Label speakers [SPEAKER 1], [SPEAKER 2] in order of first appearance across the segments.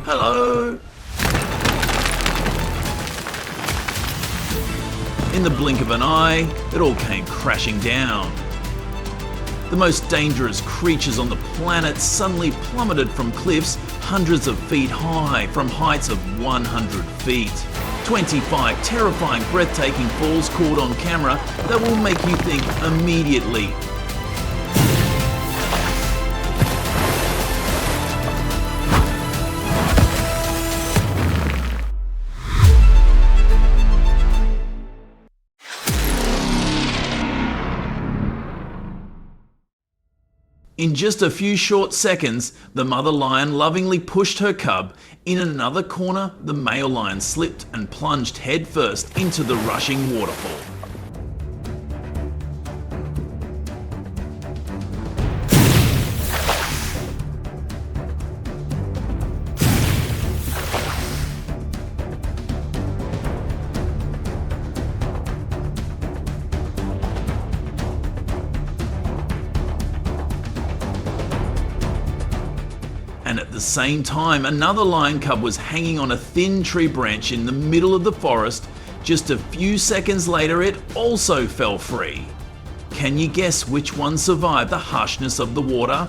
[SPEAKER 1] Hello! In the blink of an eye, it all came crashing down. The most dangerous creatures on the planet suddenly plummeted from cliffs hundreds of feet high from heights of 100 feet. 25 terrifying, breathtaking falls caught on camera that will make you think immediately. In just a few short seconds, the mother lion lovingly pushed her cub. In another corner, the male lion slipped and plunged headfirst into the rushing waterfall. And at the same time, another lion cub was hanging on a thin tree branch in the middle of the forest. Just a few seconds later, it also fell free. Can you guess which one survived the harshness of the water?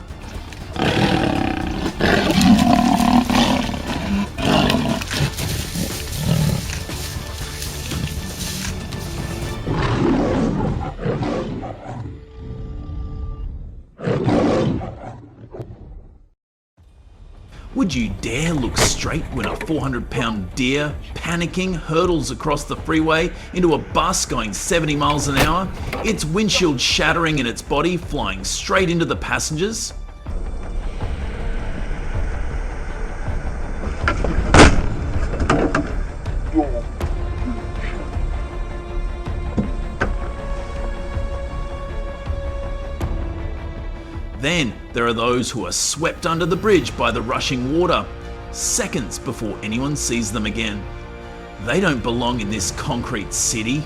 [SPEAKER 1] Would you dare look straight when a 400-pound deer, panicking, hurdles across the freeway into a bus going 70 miles an hour, its windshield shattering and its body flying straight into the passengers? Then there are those who are swept under the bridge by the rushing water, seconds before anyone sees them again. They don't belong in this concrete city.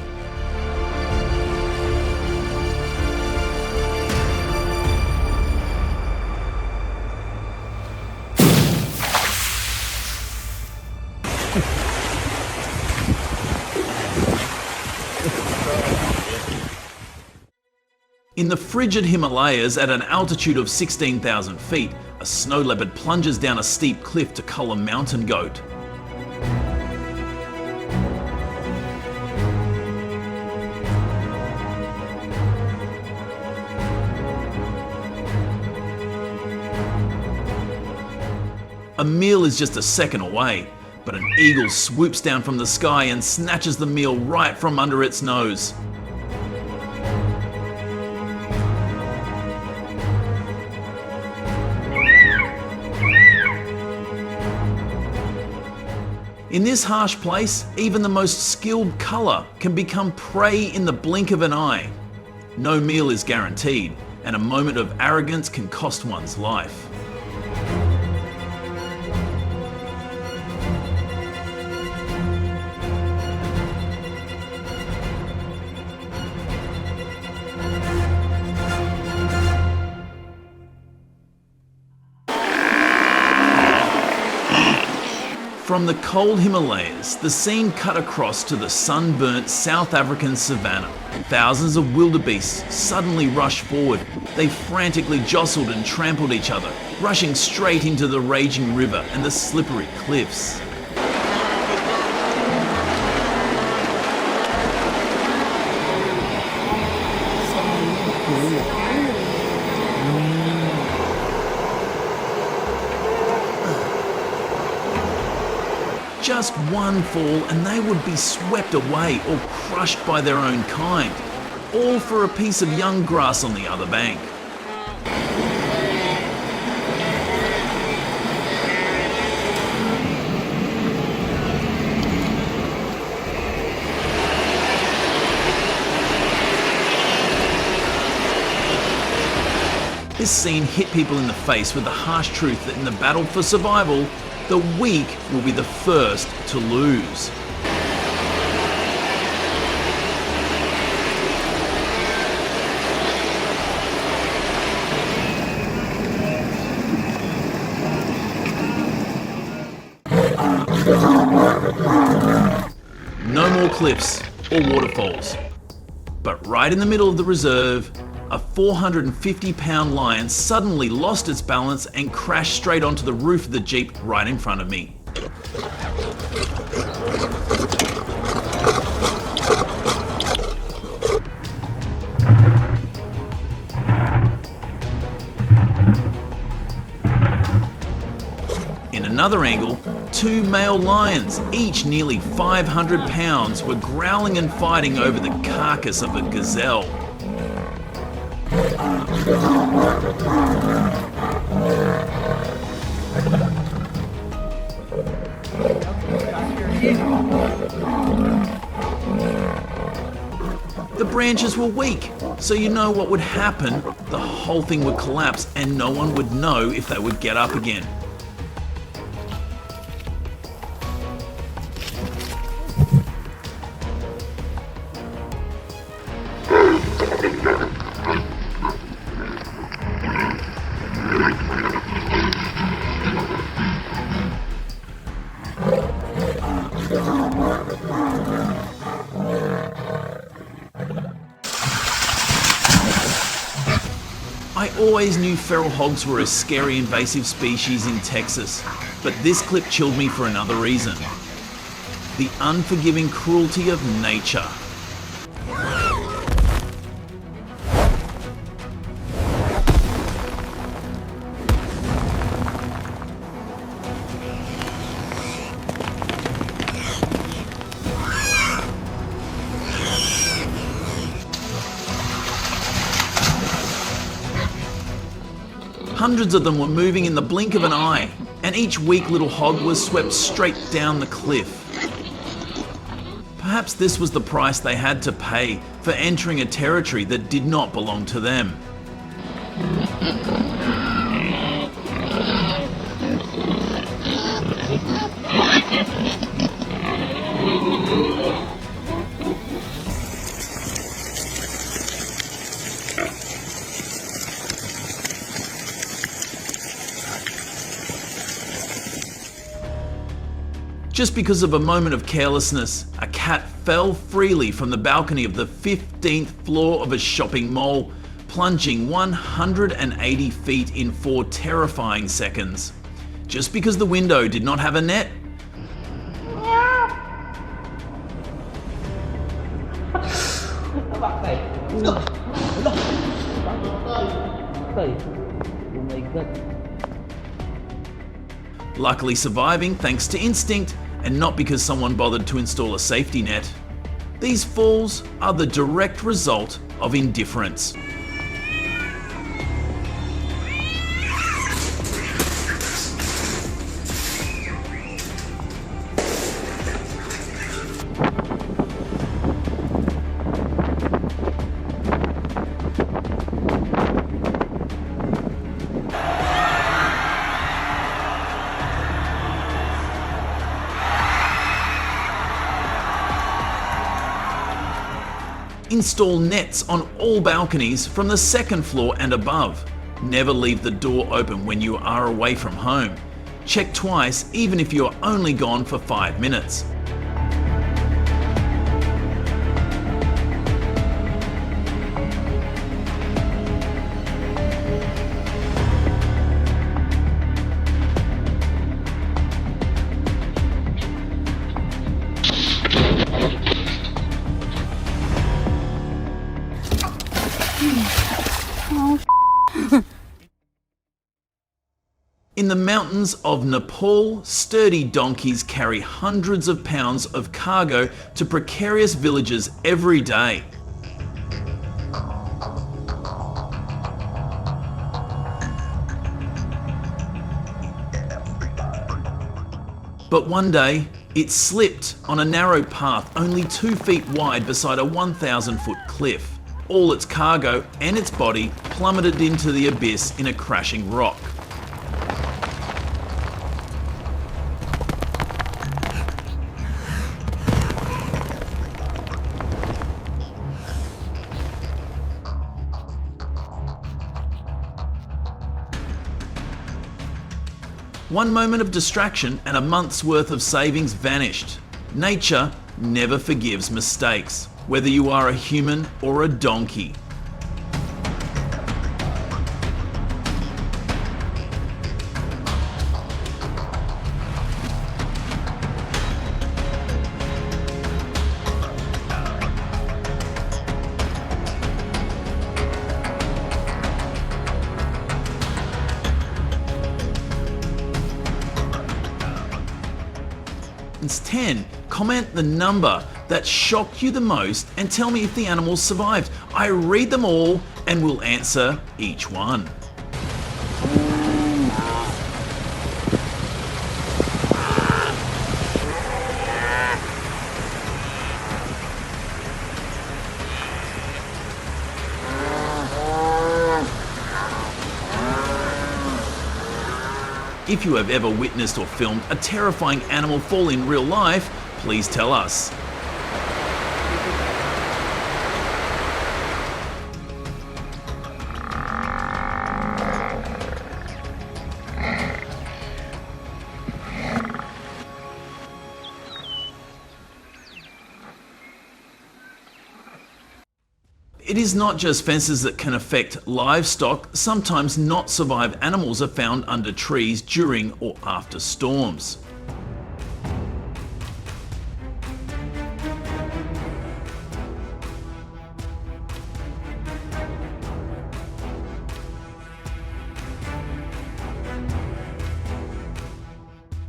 [SPEAKER 1] In the frigid Himalayas, at an altitude of 16,000 feet, a snow leopard plunges down a steep cliff to cull a mountain goat. A meal is just a second away, but an eagle swoops down from the sky and snatches the meal right from under its nose. In this harsh place, even the most skilled culler can become prey in the blink of an eye. No meal is guaranteed, and a moment of arrogance can cost one's life. From the cold Himalayas, the scene cut across to the sunburnt South African savannah. Thousands of wildebeests suddenly rushed forward. They frantically jostled and trampled each other, rushing straight into the raging river and the slippery cliffs. Just one fall and they would be swept away or crushed by their own kind, all for a piece of young grass on the other bank. This scene hit people in the face with the harsh truth that in the battle for survival, the weak will be the first to lose. No more cliffs or waterfalls. But right in the middle of the reserve, a 450-pound lion suddenly lost its balance and crashed straight onto the roof of the Jeep right in front of me. In another angle, two male lions, each nearly 500 pounds, were growling and fighting over the carcass of a gazelle. The branches were weak, so you know what would happen? The whole thing would collapse and no one would know if they would get up again. I always knew feral hogs were a scary invasive species in Texas, but this clip chilled me for another reason. The unforgiving cruelty of nature. Hundreds of them were moving in the blink of an eye, and each weak little hog was swept straight down the cliff. Perhaps this was the price they had to pay for entering a territory that did not belong to them. Just because of a moment of carelessness, a cat fell freely from the balcony of the 15th floor of a shopping mall, plunging 180 feet in 4 terrifying seconds. Just because the window did not have a net. Luckily surviving thanks to instinct and not because someone bothered to install a safety net. These falls are the direct result of indifference. Install nets on all balconies from the 2nd floor and above. Never leave the door open when you are away from home. Check twice even if you are only gone for 5 minutes. In the mountains of Nepal, sturdy donkeys carry hundreds of pounds of cargo to precarious villages every day. But one day, it slipped on a narrow path only 2 feet wide beside a 1,000-foot cliff. All its cargo and its body plummeted into the abyss in a crashing rock. One moment of distraction and a month's worth of savings vanished. Nature never forgives mistakes, whether you are a human or a donkey. It's 10. Comment the number that shocked you the most and tell me if the animal survived. I read them all and will answer each one. If you have ever witnessed or filmed a terrifying animal fall in real life, please tell us. It is not just fences that can affect livestock. Sometimes not survived animals are found under trees during or after storms.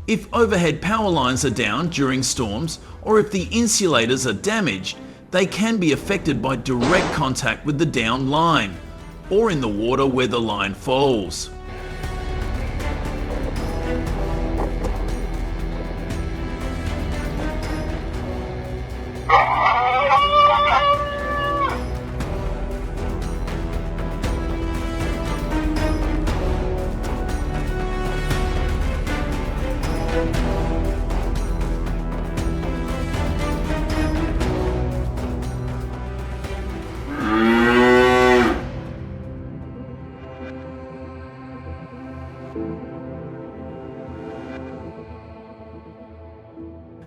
[SPEAKER 1] If overhead power lines are down during storms, or if the insulators are damaged, they can be affected by direct contact with the down line, or in the water where the line falls.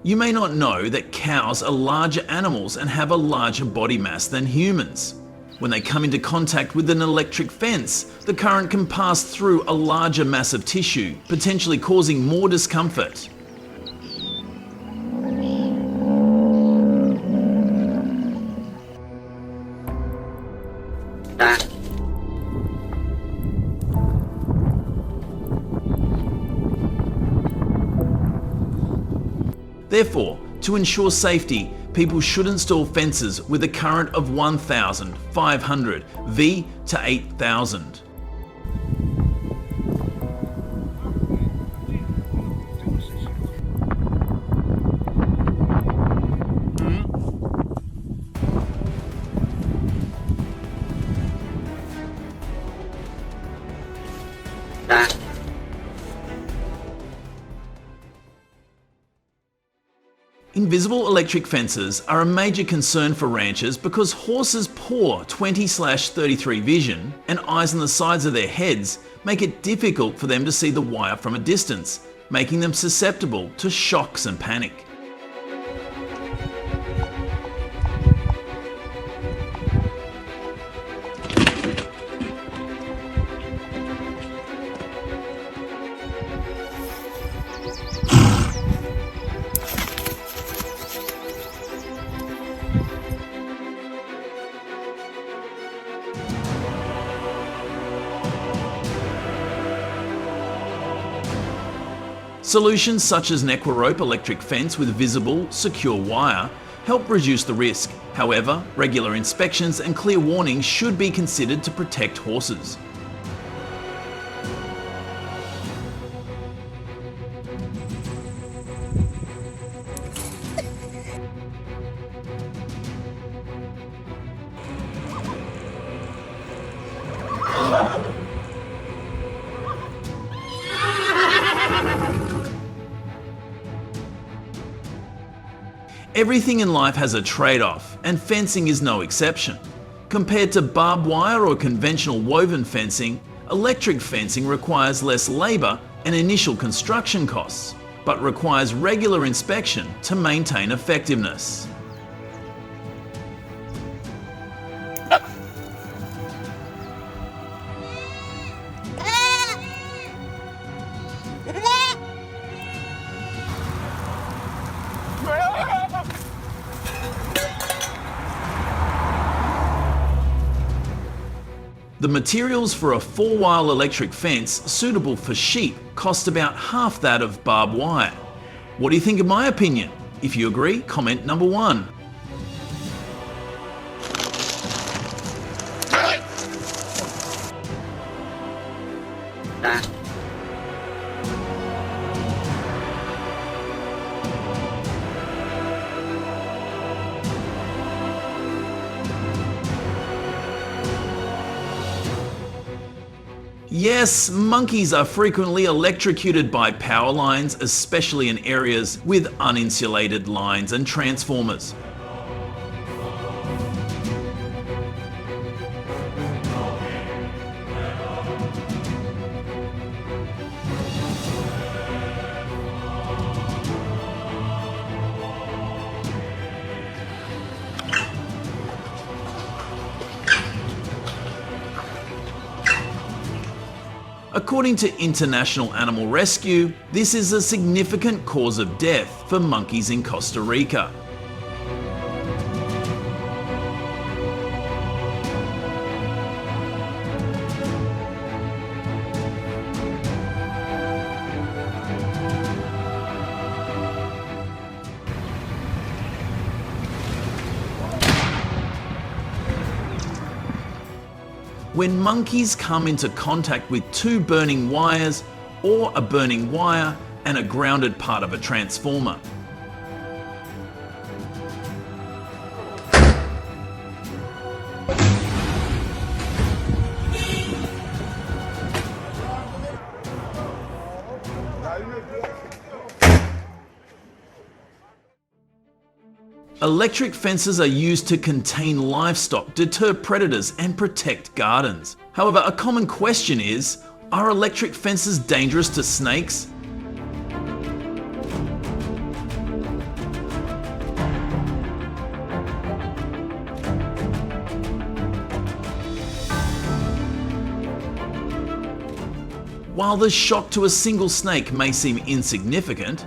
[SPEAKER 1] You may not know that cows are larger animals and have a larger body mass than humans. When they come into contact with an electric fence, the current can pass through a larger mass of tissue, potentially causing more discomfort. Therefore, to ensure safety, people should install fences with a current of 1,500 V to 8,000. Invisible electric fences are a major concern for ranchers because horses' poor 20/33 vision and eyes on the sides of their heads make it difficult for them to see the wire from a distance, making them susceptible to shocks and panic. Solutions such as an Equirope electric fence with visible, secure wire help reduce the risk. However, regular inspections and clear warnings should be considered to protect horses. Everything in life has a trade-off, and fencing is no exception. Compared to barbed wire or conventional woven fencing, electric fencing requires less labour and initial construction costs, but requires regular inspection to maintain effectiveness. The materials for a 4-wire electric fence suitable for sheep cost about half that of barbed wire. What do you think of my opinion? If you agree, comment number 1. Yes, monkeys are frequently electrocuted by power lines, especially in areas with uninsulated lines and transformers. According to International Animal Rescue, this is a significant cause of death for monkeys in Costa Rica. When monkeys come into contact with 2 burning wires or a burning wire and a grounded part of a transformer. Electric fences are used to contain livestock, deter predators, and protect gardens. However, a common question is, are electric fences dangerous to snakes? While the shock to a single snake may seem insignificant,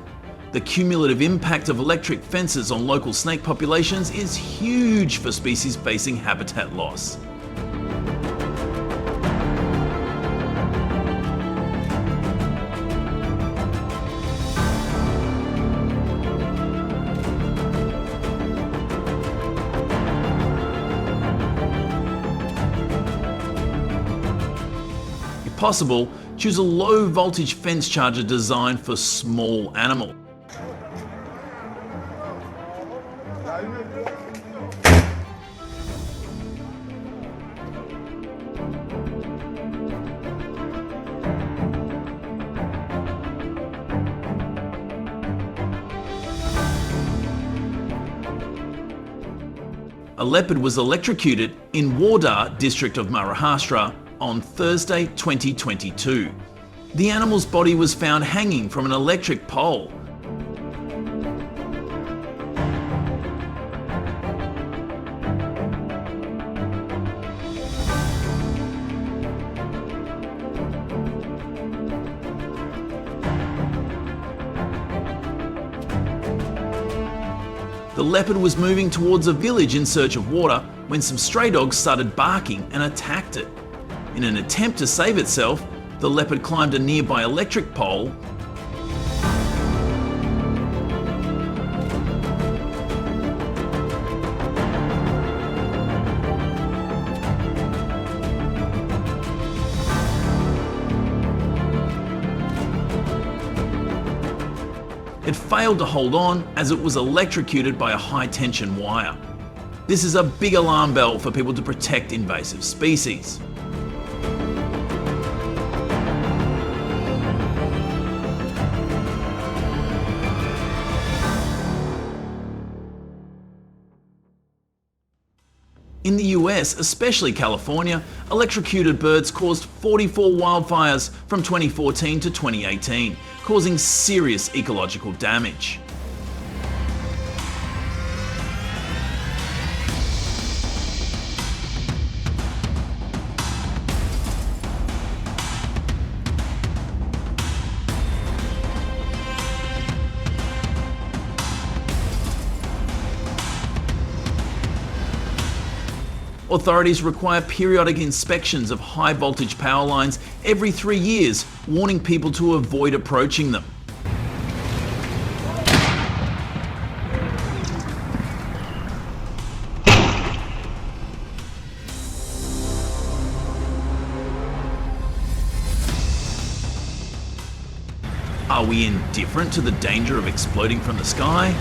[SPEAKER 1] the cumulative impact of electric fences on local snake populations is huge for species facing habitat loss. If possible, choose a low voltage fence charger designed for small animals. A leopard was electrocuted in Wardar district of Maharashtra on Thursday 2022. The animal's body was found hanging from an electric pole. The leopard was moving towards a village in search of water when some stray dogs started barking and attacked it. In an attempt to save itself, the leopard climbed a nearby electric pole . It failed to hold on as it was electrocuted by a high-tension wire. This is a big alarm bell for people to protect invasive species. In the US, especially California, electrocuted birds caused 44 wildfires from 2014 to 2018, causing serious ecological damage. Authorities require periodic inspections of high voltage power lines every 3 years, warning people to avoid approaching them. Are we indifferent to the danger of exploding from the sky?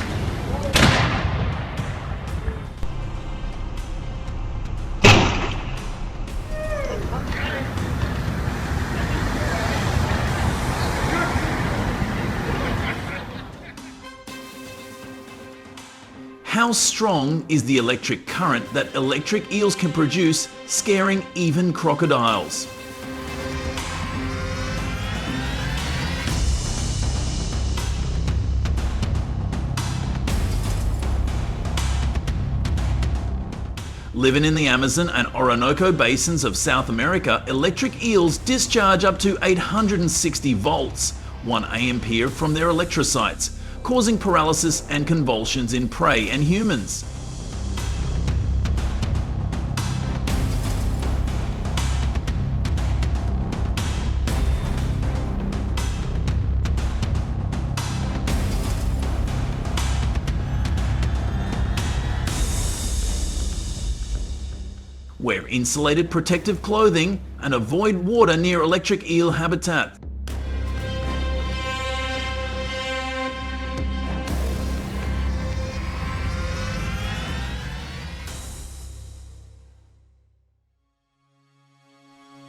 [SPEAKER 1] How strong is the electric current that electric eels can produce, scaring even crocodiles? Living in the Amazon and Orinoco basins of South America, electric eels discharge up to 860 volts, 1 ampere from their electrocytes, causing paralysis and convulsions in prey and humans. Wear insulated protective clothing and avoid water near electric eel habitat.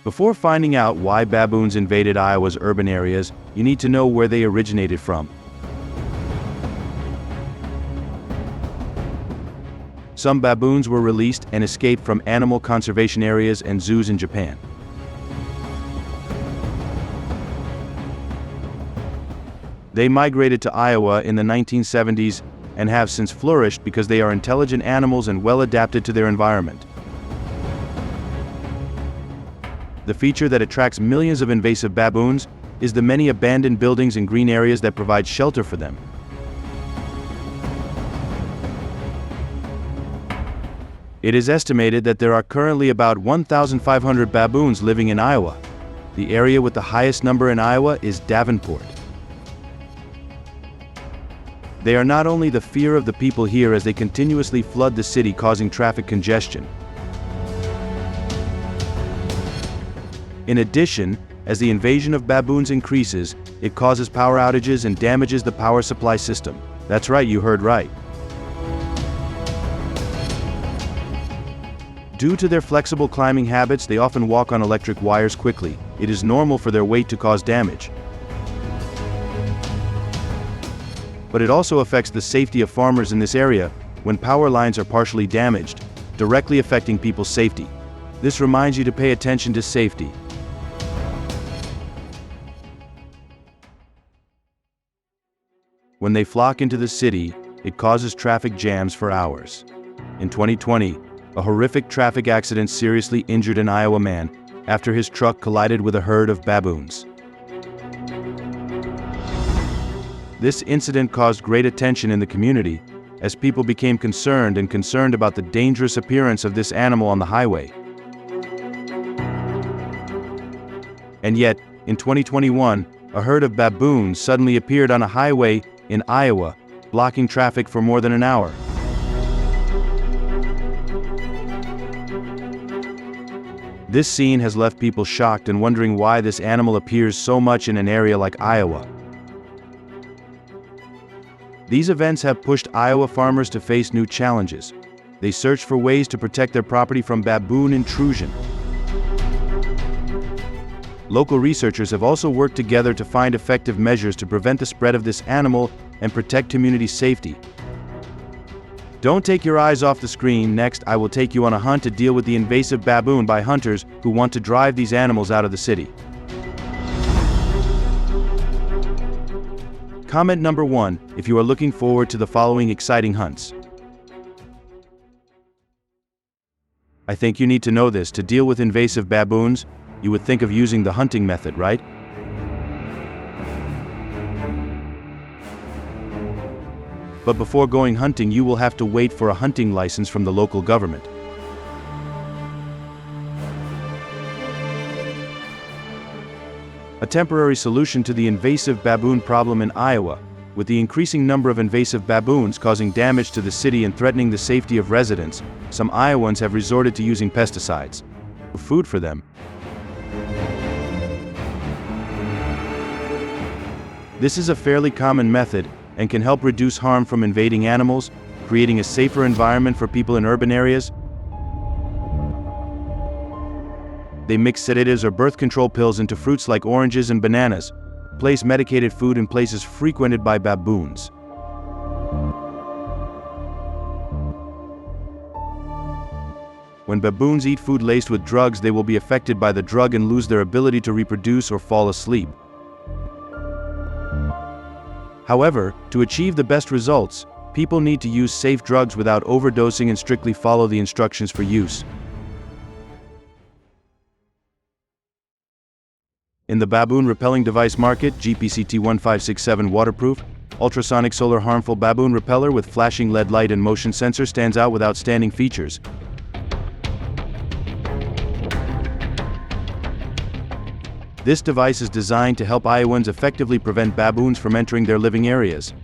[SPEAKER 2] Before finding out why baboons invaded Iowa's urban areas, you need to know where they originated from. Some baboons were released and escaped from animal conservation areas and zoos in Japan. They migrated to Iowa in the 1970s and have since flourished because they are intelligent animals and well adapted to their environment. The feature that attracts millions of invasive baboons is the many abandoned buildings and green areas that provide shelter for them. It is estimated that there are currently about 1,500 baboons living in Iowa. The area with the highest number in Iowa is Davenport. They are not only the fear of the people here as they continuously flood the city, causing traffic congestion. In addition, as the invasion of baboons increases, it causes power outages and damages the power supply system. That's right, you heard right. Due to their flexible climbing habits, they often walk on electric wires quickly. It is normal for their weight to cause damage. But it also affects the safety of farmers in this area when power lines are partially damaged, directly affecting people's safety. This reminds you to pay attention to safety. When they flock into the city, it causes traffic jams for hours. In 2020, a horrific traffic accident seriously injured an Iowa man after his truck collided with a herd of baboons. This incident caused great attention in the community as people became concerned about the dangerous appearance of this animal on the highway. And yet, in 2021, a herd of baboons suddenly appeared on a highway in Iowa, blocking traffic for more than an hour. This scene has left people shocked and wondering why this animal appears so much in an area like Iowa. These events have pushed Iowa farmers to face new challenges. They search for ways to protect their property from baboon intrusion. Local researchers have also worked together to find effective measures to prevent the spread of this animal and protect community safety. Don't take your eyes off the screen. Next, I will take you on a hunt to deal with the invasive baboon by hunters who want to drive these animals out of the city. Comment number 1 if you are looking forward to the following exciting hunts. I think you need to know this. To deal with invasive baboons, you would think of using the hunting method, right? But before going hunting, you will have to wait for a hunting license from the local government. A temporary solution to the invasive baboon problem in Iowa, with the increasing number of invasive baboons causing damage to the city and threatening the safety of residents, some Iowans have resorted to using pesticides. Food for them. This is a fairly common method and can help reduce harm from invading animals, creating a safer environment for people in urban areas. They mix sedatives or birth control pills into fruits like oranges and bananas, place medicated food in places frequented by baboons. When baboons eat food laced with drugs, they will be affected by the drug and lose their ability to reproduce or fall asleep. However, to achieve the best results, people need to use safe drugs without overdosing and strictly follow the instructions for use. In the baboon repelling device market, GPCT1567 waterproof, ultrasonic solar harmful baboon repeller with flashing LED light and motion sensor stands out with outstanding features. This device is designed to help Iowans effectively prevent baboons from entering their living areas.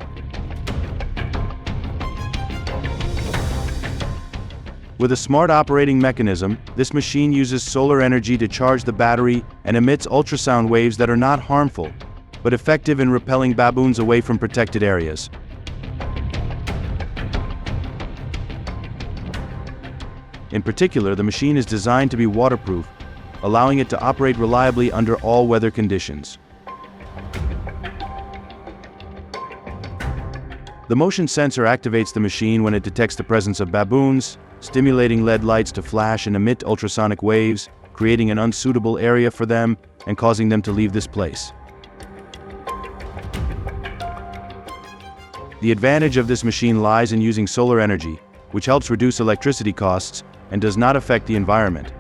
[SPEAKER 2] With a smart operating mechanism, this machine uses solar energy to charge the battery and emits ultrasound waves that are not harmful, but effective in repelling baboons away from protected areas. In particular, the machine is designed to be waterproof, allowing it to operate reliably under all weather conditions. The motion sensor activates the machine when it detects the presence of baboons, stimulating LED lights to flash and emit ultrasonic waves, creating an unsuitable area for them and causing them to leave this place. The advantage of this machine lies in using solar energy, which helps reduce electricity costs and does not affect the environment.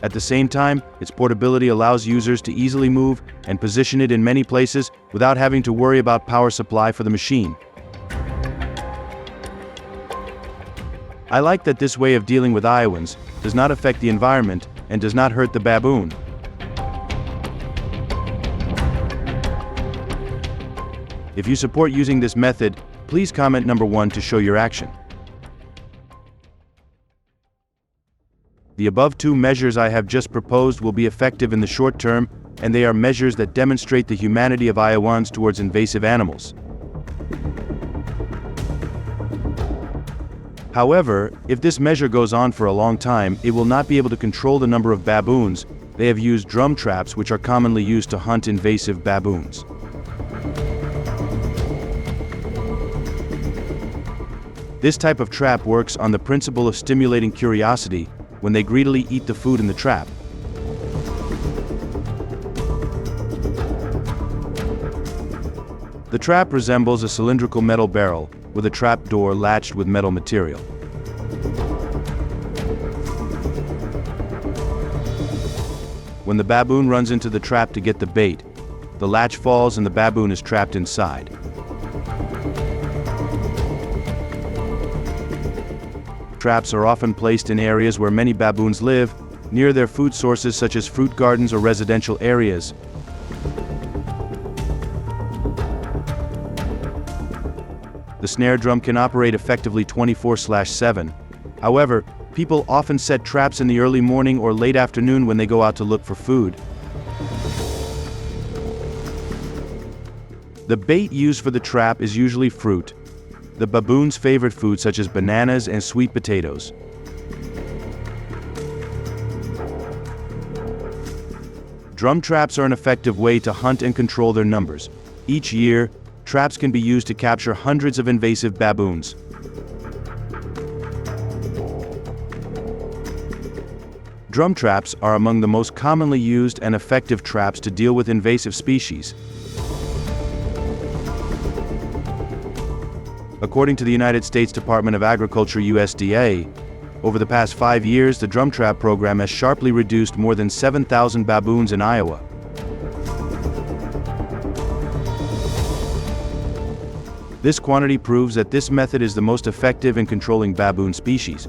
[SPEAKER 2] At the same time, its portability allows users to easily move and position it in many places without having to worry about power supply for the machine. I like that this way of dealing with Iowans does not affect the environment and does not hurt the baboon. If you support using this method, please comment number 1 to show your action. The above 2 measures I have just proposed will be effective in the short term, and they are measures that demonstrate the humanity of Iowans towards invasive animals. However, if this measure goes on for a long time, it will not be able to control the number of baboons. They have used drum traps, which are commonly used to hunt invasive baboons. This type of trap works on the principle of stimulating curiosity when they greedily eat the food in the trap. The trap resembles a cylindrical metal barrel with a trap door latched with metal material. When the baboon runs into the trap to get the bait, the latch falls and the baboon is trapped inside. Traps are often placed in areas where many baboons live, near their food sources such as fruit gardens or residential areas. The snare drum can operate effectively 24/7. However, people often set traps in the early morning or late afternoon when they go out to look for food. The bait used for the trap is usually fruit, the baboon's favorite food such as bananas and sweet potatoes. Drum traps are an effective way to hunt and control their numbers. Each year, traps can be used to capture hundreds of invasive baboons. Drum traps are among the most commonly used and effective traps to deal with invasive species. According to the United States Department of Agriculture (USDA), over the past 5 years, the drum trap program has sharply reduced more than 7,000 baboons in Iowa. This quantity proves that this method is the most effective in controlling baboon species.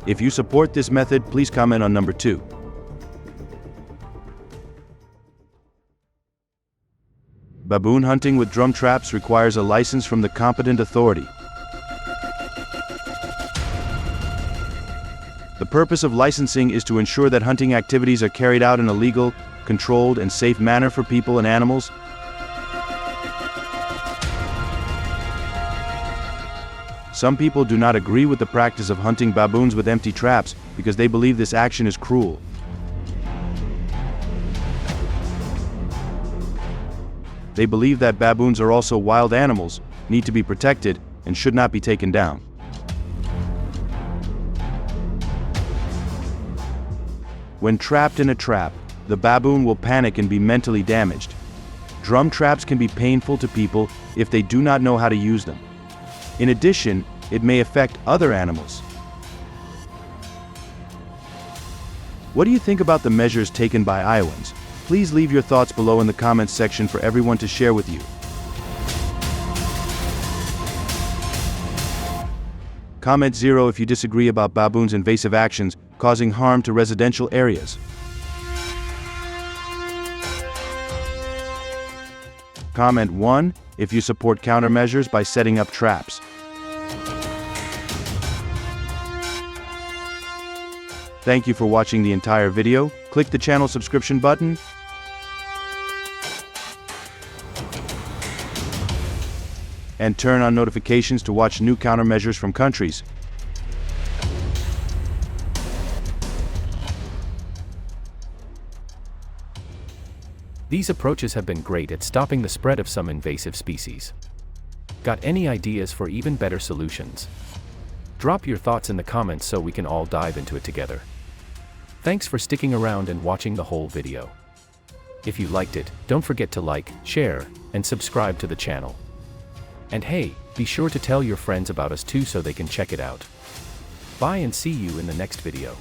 [SPEAKER 2] If you support this method, please comment on number 2. Baboon hunting with drum traps requires a license from the competent authority. The purpose of licensing is to ensure that hunting activities are carried out in a legal, controlled, and safe manner for people and animals. Some people do not agree with the practice of hunting baboons with empty traps because they believe this action is cruel. They believe that baboons are also wild animals, need to be protected, and should not be taken down. When trapped in a trap, the baboon will panic and be mentally damaged. Drum traps can be painful to people if they do not know how to use them. In addition, it may affect other animals. What do you think about the measures taken by Iowans? Please leave your thoughts below in the comments section for everyone to share with you. Comment 0 if you disagree about baboons' invasive actions causing harm to residential areas. Comment 1 if you support countermeasures by setting up traps. Thank you for watching the entire video. Click the channel subscription button and turn on notifications to watch new countermeasures from countries.
[SPEAKER 3] These approaches have been great at stopping the spread of some invasive species. Got any ideas for even better solutions? Drop your thoughts in the comments so we can all dive into it together. Thanks for sticking around and watching the whole video. If you liked it, don't forget to like, share, and subscribe to the channel. And hey, be sure to tell your friends about us too so they can check it out. Bye and see you in the next video.